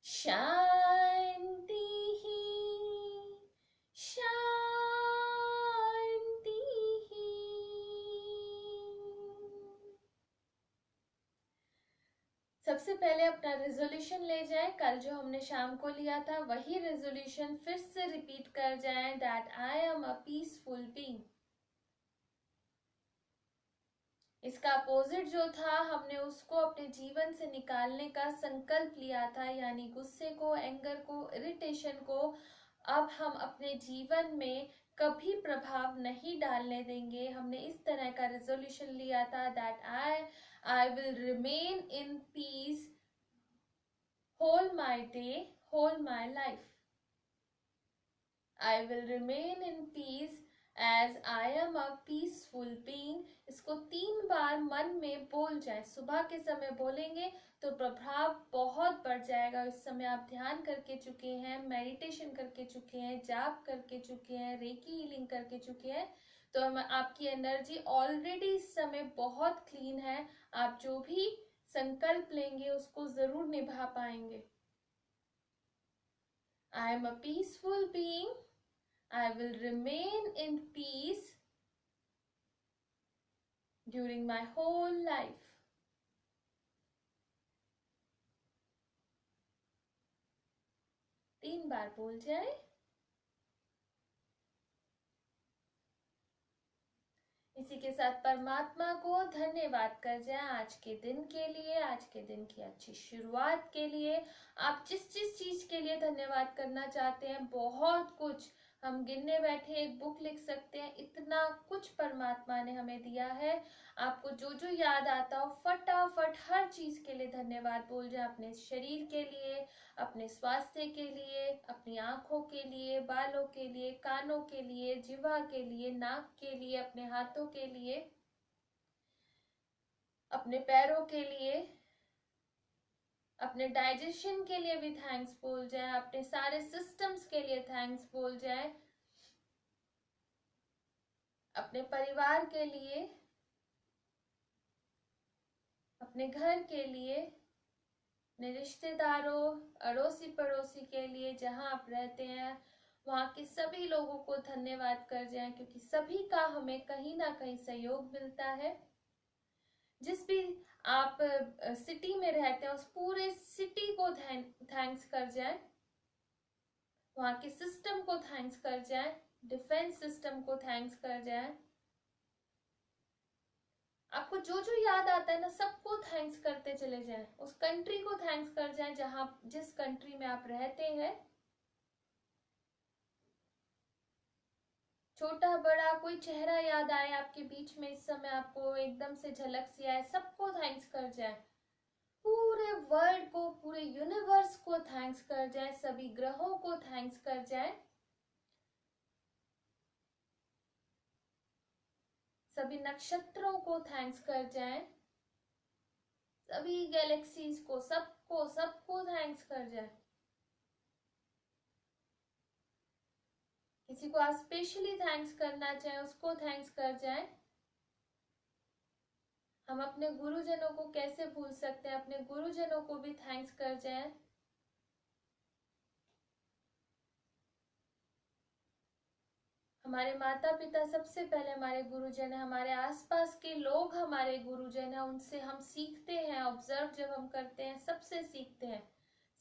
शांति ही, शांति ही। सबसे पहले अपना रेजोल्यूशन ले जाएं, कल जो हमने शाम को लिया था वही रेजोल्यूशन फिर से रिपीट कर जाएं, that I am a peaceful being. इसका अपोजिट जो था, हमने उसको अपने जीवन से निकालने का संकल्प लिया था, यानी गुस्से को, एंगर को, इरिटेशन को। अब हम अपने जीवन में कभी प्रभाव नहीं डालने देंगे। हमने इस तरह का रेजोल्यूशन लिया था, that I will remain in peace whole my day, whole my life. I will remain in peace as I am a peaceful being. इसको 3 बार मन में बोल जाए, सुबह के समय बोलेंगे तो प्रभाव बहुत बढ़ जाएगा। इस समय आप ध्यान करके चुके हैं, मेडिटेशन करके चुके हैं, जाप करके चुके हैं, रेकी हीलिंग करके चुके हैं, तो आपकी एनर्जी ऑलरेडी इस समय बहुत क्लीन है। आप जो भी संकल्प लेंगे उसको जरूर निभा पाएंगे। I am a peaceful being. I will remain in peace during my whole life. तीन बार बोल जाए। इसी के साथ परमात्मा को धन्यवाद कर जाए आज के दिन के लिए, आज के दिन की अच्छी शुरुआत के लिए। आप जिस जिस चीज के लिए धन्यवाद करना चाहते हैं, बहुत कुछ हम गिनने बैठे एक बुक लिख सकते हैं, इतना कुछ परमात्मा ने हमें दिया है। आपको जो जो याद आता हो फटाफट हर चीज के लिए धन्यवाद बोल जाए। अपने शरीर के लिए, अपने स्वास्थ्य के लिए, अपनी आंखों के लिए, बालों के लिए, कानों के लिए, जिह्वा के लिए, नाक के लिए, अपने हाथों के लिए, अपने पैरों के लिए, अपने डाइजेशन के लिए भी थैंक्स बोल जाए, अपने सारे सिस्टम्स के लिए थैंक्स बोल जाए, अपने परिवार के लिए, अपने घर के लिए, अपने रिश्तेदारों, अड़ोसी पड़ोसी के लिए, जहां आप रहते हैं वहाँ के सभी लोगों को धन्यवाद कर जाएं, क्योंकि सभी का हमें कहीं ना कहीं सहयोग मिलता है। जिस भी आप सिटी में रहते हैं उस पूरे सिटी को थैंक्स कर जाएं, वहाँ के सिस्टम को थैंक्स कर जाएं, डिफेंस सिस्टम को थैंक्स कर जाएं। आपको जो जो याद आता है ना सबको थैंक्स करते चले जाएं। उस कंट्री को थैंक्स कर जाएं जहां जिस कंट्री में आप रहते हैं। छोटा बड़ा कोई चेहरा याद आए आपके बीच में इस समय, आपको एकदम से झलक सी आए, सबको थैंक्स कर जाए। पूरे वर्ल्ड को, पूरे यूनिवर्स को थैंक्स कर जाए, सभी ग्रहों को थैंक्स कर जाए, सभी नक्षत्रों को थैंक्स कर जाए, सभी गैलेक्सीज को, सबको सबको थैंक्स कर जाए। किसी को आप स्पेशली थैंक्स करना चाहें उसको थैंक्स कर जाए। हम अपने गुरुजनों को कैसे भूल सकते हैं, अपने गुरुजनों को भी थैंक्स कर जाए। हमारे माता पिता सबसे पहले हमारे गुरुजन है, हमारे आसपास के लोग हमारे गुरुजन है, उनसे हम सीखते हैं। ऑब्जर्व जब हम करते हैं सबसे सीखते हैं।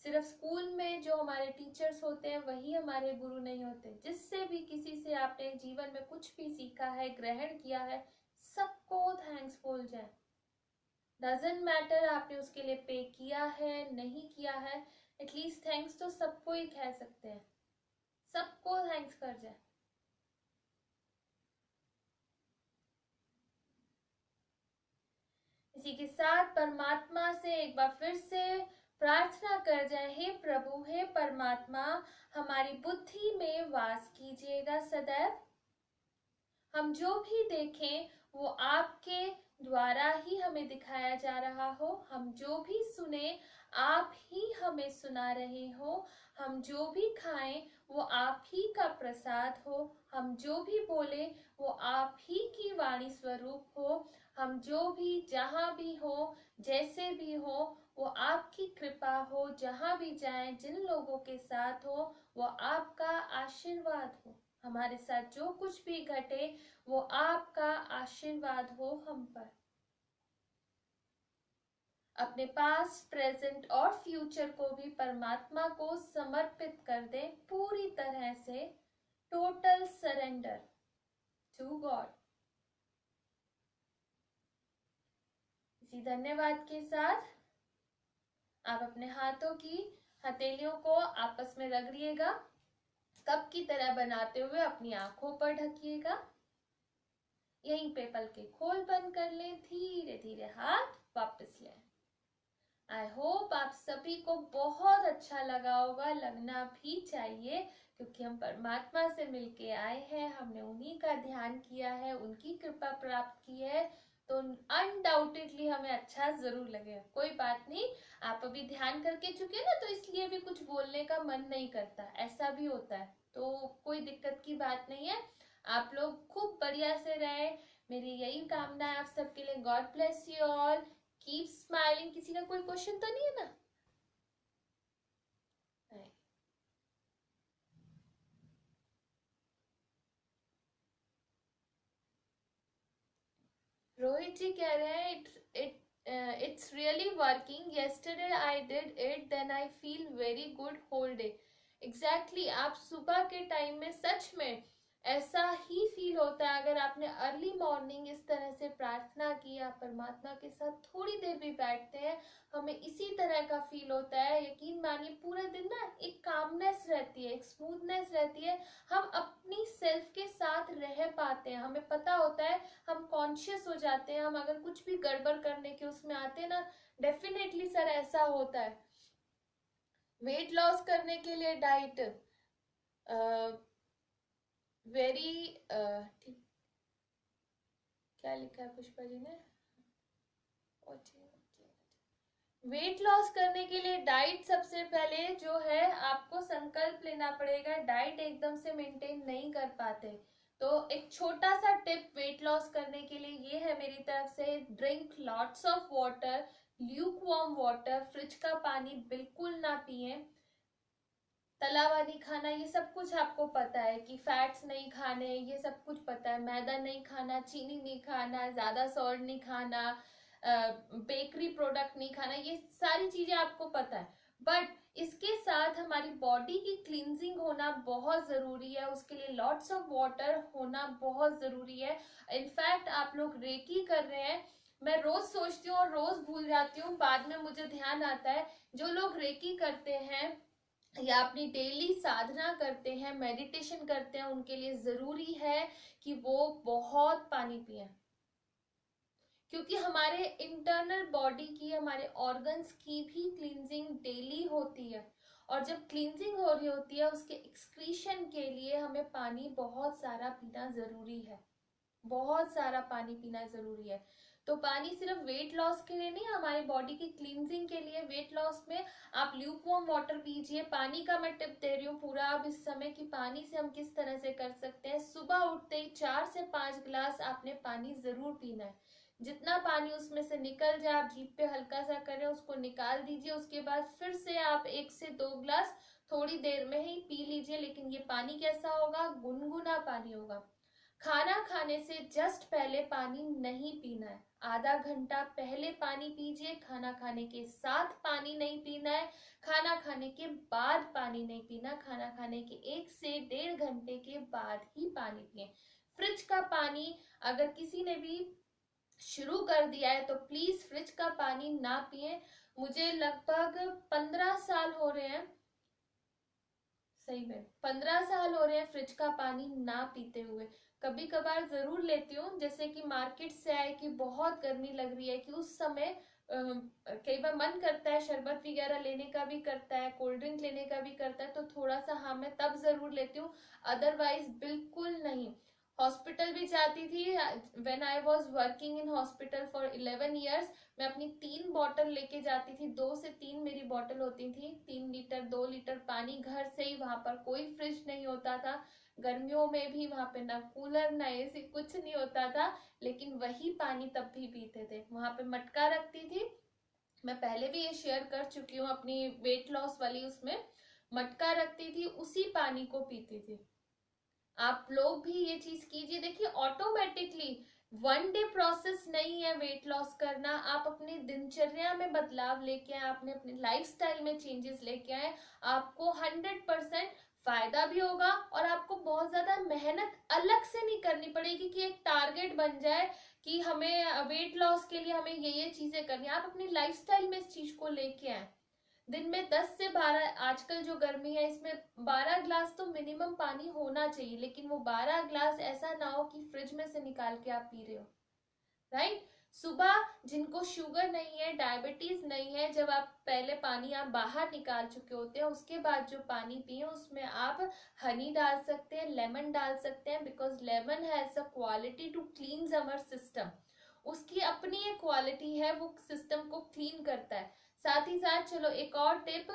सिर्फ स्कूल में जो हमारे टीचर्स होते हैं वही हमारे गुरु नहीं होते। जिससे भी किसी से आपने जीवन में कुछ भी सीखा है, ग्रहण किया है, सबको थैंक्स बोल जाए। डजेंट मैटर आपने उसके लिए पे किया है नहीं किया है, एटलीस्ट थैंक्स तो सबको ही कह सकते हैं। सबको थैंक्स कर जाए। इसी के साथ परमात्मा से एक बार फिर से प्रार्थना कर जाए, हे प्रभु, हे परमात्मा, हमारी बुद्धि में वास कीजिएगा सदैव। हम जो भी देखें वो आपके द्वारा ही हमें दिखाया जा रहा हो। हम जो भी सुने आप ही हमें सुना रहे हो। हम जो भी खाएं वो आप ही का प्रसाद हो। हम जो भी बोले वो आप ही की वाणी स्वरूप हो। हम जो भी जहाँ भी हो, जैसे भी हो, वो आपकी कृपा हो। जहाँ भी जाएं, जिन लोगों के साथ हो, वो आपका आशीर्वाद हो। हमारे साथ जो कुछ भी घटे वो आपका आशीर्वाद हो हम पर। अपने पास्ट, प्रेजेंट और फ्यूचर को भी परमात्मा को समर्पित कर दें पूरी तरह से। Total surrender to God. इसी धन्यवाद के साथ आप अपने हाथों की हथेलियों को आपस में रगड़िएगा। कप की तरह बनाते हुए अपनी आंखों पर ढकिएगा। यहीं पे पल के खोल बंद कर लें, धीरे धीरे हाथ वापस लें। आई होप आप सभी को बहुत अच्छा लगा होगा, लगना भी चाहिए, क्योंकि हम परमात्मा से मिलके आए हैं, हमने उन्हीं का ध्यान किया है, उनकी कृपा प्राप्त की है, तो अनडाउटेडली हमें अच्छा जरूर लगेगा। कोई बात नहीं, आप अभी ध्यान करके चुके ना, तो इसलिए भी कुछ बोलने का मन नहीं करता, ऐसा भी होता है, तो कोई दिक्कत की बात नहीं है। आप लोग खूब बढ़िया से रहे, मेरी यही कामना है आप सबके लिए। God bless you all, keep smiling. किसी का कोई क्वेश्चन तो नहीं है ना? नहीं। रोहित जी कह रहे हैं it's really working, yesterday I did it, then I feel very good whole day। Exactly आप सुबह के टाइम में सच में ऐसा ही फील होता है। अगर आपने अर्ली मॉर्निंग इस तरह से प्रार्थना की, आप परमात्मा के साथ थोड़ी देर भी बैठते हैं, हमें इसी तरह का फील होता है। यकीन मानिए पूरे दिन ना एक कामनेस रहती है, एक स्मूथनेस रहती है। हम अपनी सेल्फ के साथ रह पाते हैं, हमें पता होता है, हम कॉन्शियस हो जाते हैं। हम अगर कुछ भी गड़बड़ करने के उसमें आते हैं ना, डेफिनेटली सर ऐसा होता है। वेट लॉस करने के लिए डाइट वेरी क्या लिखा है पुष्पा जी ने? वेट लॉस करने के लिए डाइट सबसे पहले जो है आपको संकल्प लेना पड़ेगा। डाइट एकदम से मेंटेन नहीं कर पाते, तो एक छोटा सा टिप वेट लॉस करने के लिए ये है मेरी तरफ से, drink lots of water, Luke warm water. Fridge का पानी बिल्कुल ना पिए। तला हुआ नहीं खाना, ये सब कुछ आपको पता है कि फैट्स नहीं खाने, ये सब कुछ पता है। मैदा नहीं खाना, चीनी नहीं खाना, ज्यादा सॉल्ट नहीं खाना, बेकरी प्रोडक्ट नहीं खाना, ये सारी चीजें आपको पता है। बट इसके साथ हमारी बॉडी की क्लींजिंग होना बहुत जरूरी है, उसके लिए लॉट्स ऑफ वाटर होना बहुत जरूरी है। इनफैक्ट आप लोग रेकी कर रहे हैं, मैं रोज सोचती हूँ और रोज भूल जाती हूँ, बाद में मुझे ध्यान आता है। जो लोग रेकी करते हैं या अपनी डेली साधना करते हैं, मेडिटेशन करते हैं, उनके लिए जरूरी है कि वो बहुत पानी पिए, क्योंकि हमारे इंटरनल बॉडी की, हमारे ऑर्गन्स की भी क्लींजिंग डेली होती है। और जब क्लींजिंग हो रही होती है, उसके एक्सक्रीशन के लिए हमें पानी बहुत सारा पीना जरूरी है, बहुत सारा पानी पीना जरूरी है। तो पानी सिर्फ वेट लॉस के लिए नहीं, हमारी बॉडी की क्लींजिंग के लिए। वेट लॉस में आप ल्यूक वार्म वाटर पीजिए। पानी का मैं टिप दे रही हूँ पूरा अब इस समय कि पानी से हम किस तरह से कर सकते हैं। सुबह उठते ही 4 से 5 गिलास आपने पानी जरूर पीना है। जितना पानी उसमें से निकल जाए, आप जीभ पे हल्का सा करें, उसको निकाल दीजिए। उसके बाद फिर से आप 1 से 2 गिलास थोड़ी देर में ही पी लीजिए। लेकिन ये पानी कैसा होगा? गुनगुना पानी होगा। खाना खाने से जस्ट पहले पानी नहीं पीना है, आधा घंटा पहले पानी पीजिए। खाना खाने के साथ पानी नहीं पीना है, खाना खाने के बाद पानी नहीं पीना, खाना खाने के 1 से 1.5 घंटे के बाद ही पानी पिए। फ्रिज का पानी अगर किसी ने भी शुरू कर दिया है तो प्लीज फ्रिज का पानी ना पिए। मुझे लगभग 15 साल हो रहे हैं, सही में 15 साल हो रहे हैं फ्रिज का पानी ना पीते हुए। कभी कभार जरूर लेती हूँ, जैसे कि मार्केट से आए कि बहुत गर्मी लग रही है, कि उस समय कई बार मन करता है शरबत वगैरह लेने का भी करता है, कोल्ड ड्रिंक लेने का भी करता है, तो थोड़ा सा हाँ मैं तब जरूर लेती हूँ, अदरवाइज बिल्कुल नहीं। हॉस्पिटल भी जाती थी, when I was working in hospital for 11 years, मैं अपनी 3 बॉटल लेके जाती थी, 2 से 3 मेरी बॉटल होती थी, 3 लीटर 2 लीटर पानी घर से ही। वहां पर कोई फ्रिज नहीं होता था, गर्मियों में भी वहां पे ना कूलर ना एसी कुछ नहीं होता था, लेकिन वही पानी तब भी पीते थे। वहां पे मटका रखती थी, मैं पहले भी ये शेयर कर चुकी हूँ अपनी वेट लॉस वाली उसमें, मटका रखती थी, उसी पानी को पीती थी। आप लोग भी ये चीज कीजिए, देखिए ऑटोमेटिकली 1 डे प्रोसेस नहीं है वेट लॉस करना। आप अपनी दिनचर्या में बदलाव लेके आए, आपने अपने लाइफस्टाइल में चेंजेस लेके आए, आपको 100% फायदा भी होगा। और आपको बहुत ज्यादा मेहनत अलग से नहीं करनी पड़ेगी कि एक टारगेट बन जाए कि हमें वेट लॉस के लिए हमें ये चीजें करनी है। आप अपनी लाइफस्टाइल में इस चीज को लेके आए। दिन में 10 से 12, आजकल जो गर्मी है इसमें 12 गिलास तो मिनिमम पानी होना चाहिए, लेकिन वो 12 गिलास ऐसा ना हो कि फ्रिज में से निकाल के आप पी रहे हो, राइट। सुबह जिनको शुगर नहीं है, डायबिटीज नहीं है, जब आप पहले पानी आप बाहर निकाल चुके होते हैं, उसके बाद जो पानी पिए उसमें आप हनी डाल सकते हैं, लेमन डाल सकते हैं, because lemon has a quality to cleanse our system. उसकी अपनी एक क्वालिटी है, वो सिस्टम को क्लीन करता है। साथ ही साथ चलो एक और टिप,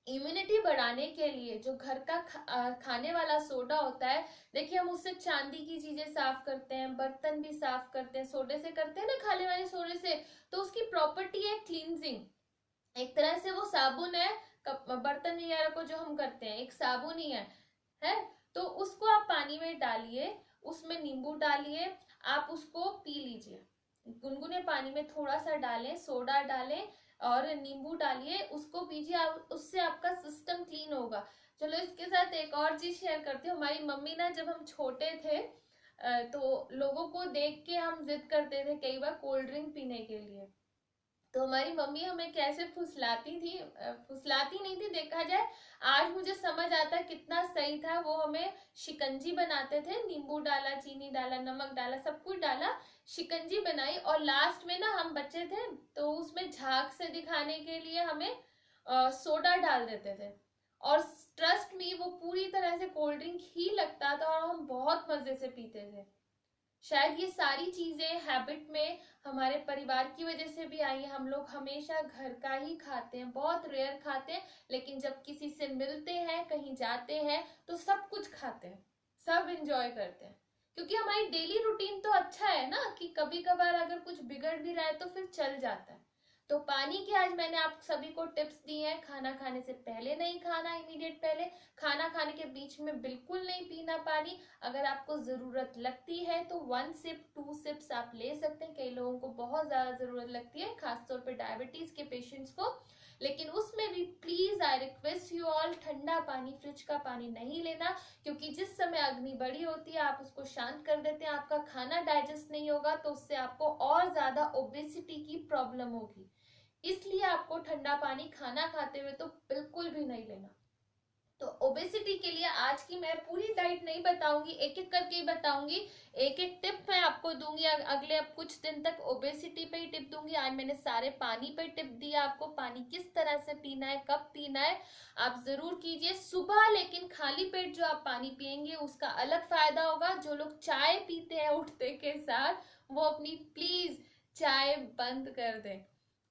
इम्यूनिटी बढ़ाने के लिए जो घर का खाने वाला सोडा होता है, देखिए हम उससे चांदी की चीजें साफ करते हैं, बर्तन भी साफ करते हैं, सोडे से करते हैं ना, खाने वाले सोडे से। तो उसकी प्रॉपर्टी है क्लींजिंग, एक तरह से वो साबुन है। बर्तन वगैरह को जो हम करते हैं एक साबुन ही है। तो उसको आप पानी में डालिए, उसमें नींबू डालिए, आप उसको पी लीजिए। गुनगुने पानी में थोड़ा सा डालें, सोडा डालें और नींबू डालिए, उसको पीजिए, आप उससे आपका सिस्टम क्लीन होगा। चलो इसके साथ एक और चीज शेयर करती हूँ। हमारी मम्मी ना जब हम छोटे थे तो लोगों को देख के हम जिद करते थे कई बार कोल्ड ड्रिंक पीने के लिए। तो हमारी मम्मी हमें कैसे फुसलाती थी, फुसलाती नहीं थी देखा जाए, आज मुझे समझ आता है कितना सही था। वो हमें शिकंजी बनाते थे, नींबू डाला, चीनी डाला, नमक डाला, सब कुछ डाला, शिकंजी बनाई, और लास्ट में ना हम बच्चे थे तो उसमें झाग से दिखाने के लिए हमें सोडा डाल देते थे। और ट्रस्ट मी वो पूरी तरह से कोल्ड ड्रिंक ही लगता था और हम बहुत मजे से पीते थे। शायद ये सारी चीजें हैबिट में हमारे परिवार की वजह से भी आई है। हम लोग हमेशा घर का ही खाते हैं, बहुत रेयर खाते हैं, लेकिन जब किसी से मिलते हैं, कहीं जाते हैं, तो सब कुछ खाते हैं, सब एंजॉय करते हैं। क्योंकि हमारी डेली रूटीन तो अच्छा है ना, कि कभी कभार अगर कुछ बिगड़ भी रहा है तो फिर चल जाता है। तो पानी के आज मैंने आप सभी को टिप्स दिए हैं। खाना खाने से पहले नहीं खाना, इमीडिएट पहले। खाना खाने के बीच में बिल्कुल नहीं पीना पानी। अगर आपको जरूरत लगती है तो 1 सिप 2 सिप्स आप ले सकते हैं। कई लोगों को बहुत ज्यादा जरूरत लगती है, खासतौर पर डायबिटीज के पेशेंट्स को। लेकिन उसमें भी please I request you all, ठंडा पानी, फ्रिज का पानी नहीं लेना, क्योंकि जिस समय अग्नि बड़ी होती है आप उसको शांत कर देते हैं, आपका खाना डाइजेस्ट नहीं होगा, तो उससे आपको और ज्यादा ओबेसिटी की प्रॉब्लम होगी। इसलिए आपको ठंडा पानी खाना खाते हुए तो बिल्कुल भी नहीं लेना। तो ओबेसिटी के लिए आज की मैं पूरी डाइट नहीं बताऊंगी, एक एक करके ही बताऊंगी। एक एक टिप मैं आपको दूंगी अगले अब कुछ दिन तक ओबेसिटी पे ही टिप दूंगी। आज मैंने सारे पानी पे टिप दिया आपको, पानी किस तरह से पीना है, कब पीना है, आप जरूर कीजिए सुबह। लेकिन खाली पेट जो आप पानी पियेंगे उसका अलग फायदा होगा। जो लोग चाय पीते हैं उठते के साथ, वो अपनी प्लीज चाय बंद कर दें।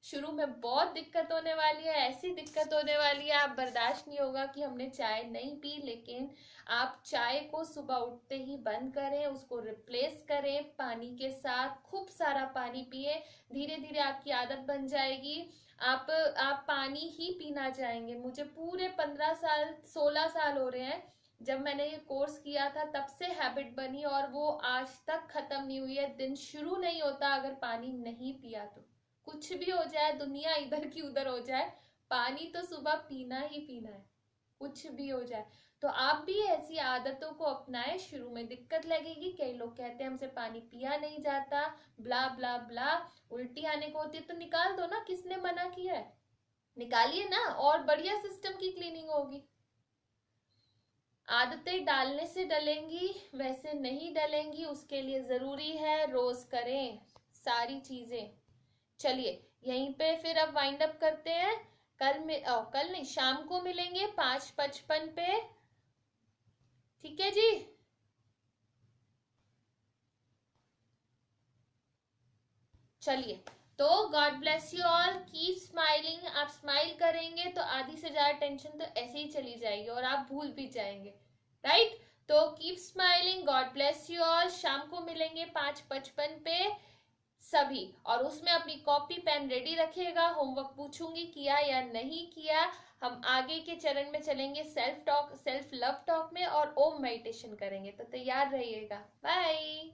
शुरू में बहुत दिक्कत होने वाली है, ऐसी दिक्कत होने वाली है, आप बर्दाश्त नहीं होगा कि हमने चाय नहीं पी। लेकिन आप चाय को सुबह उठते ही बंद करें, उसको रिप्लेस करें पानी के साथ। खूब सारा पानी पिए, धीरे धीरे आपकी आदत बन जाएगी। आप पानी ही पीना चाहेंगे। मुझे पूरे 15 साल 16 साल हो रहे हैं जब मैंने ये कोर्स किया था, तब से हैबिट बनी और वो आज तक खत्म नहीं हुई है। दिन शुरू नहीं होता अगर पानी नहीं पिया तो। कुछ भी हो जाए, दुनिया इधर की उधर हो जाए, पानी तो सुबह पीना ही पीना है, कुछ भी हो जाए। तो आप भी ऐसी आदतों को अपनाएं। शुरू में दिक्कत लगेगी, कई लोग कहते हैं हमसे पानी पिया नहीं जाता, ब्ला ब्ला ब्ला, उल्टी आने को होती है, तो निकाल दो ना, किसने मना किया है, निकालिए ना, और बढ़िया सिस्टम की क्लीनिंग होगी। आदतें डालने से डलेंगी, वैसे नहीं डलेंगी। उसके लिए जरूरी है रोज करें सारी चीजें। चलिए यहीं पे फिर अब वाइंड अप करते हैं। कल नहीं, शाम को मिलेंगे 5:55 पे। ठीक है जी। चलिए, तो God bless you all, keep smiling. आप स्माइल करेंगे तो आधी से ज्यादा टेंशन तो ऐसे ही चली जाएगी और आप भूल भी जाएंगे, राइट। तो keep smiling, God bless you all. शाम को मिलेंगे 5:55 पे सभी, और उसमें अपनी कॉपी पेन रेडी रखिएगा। होमवर्क पूछूंगी किया या नहीं किया। हम आगे के चरण में चलेंगे, self talk, self love talk में, और ओम मेडिटेशन करेंगे। तो तैयार रहिएगा। बाय।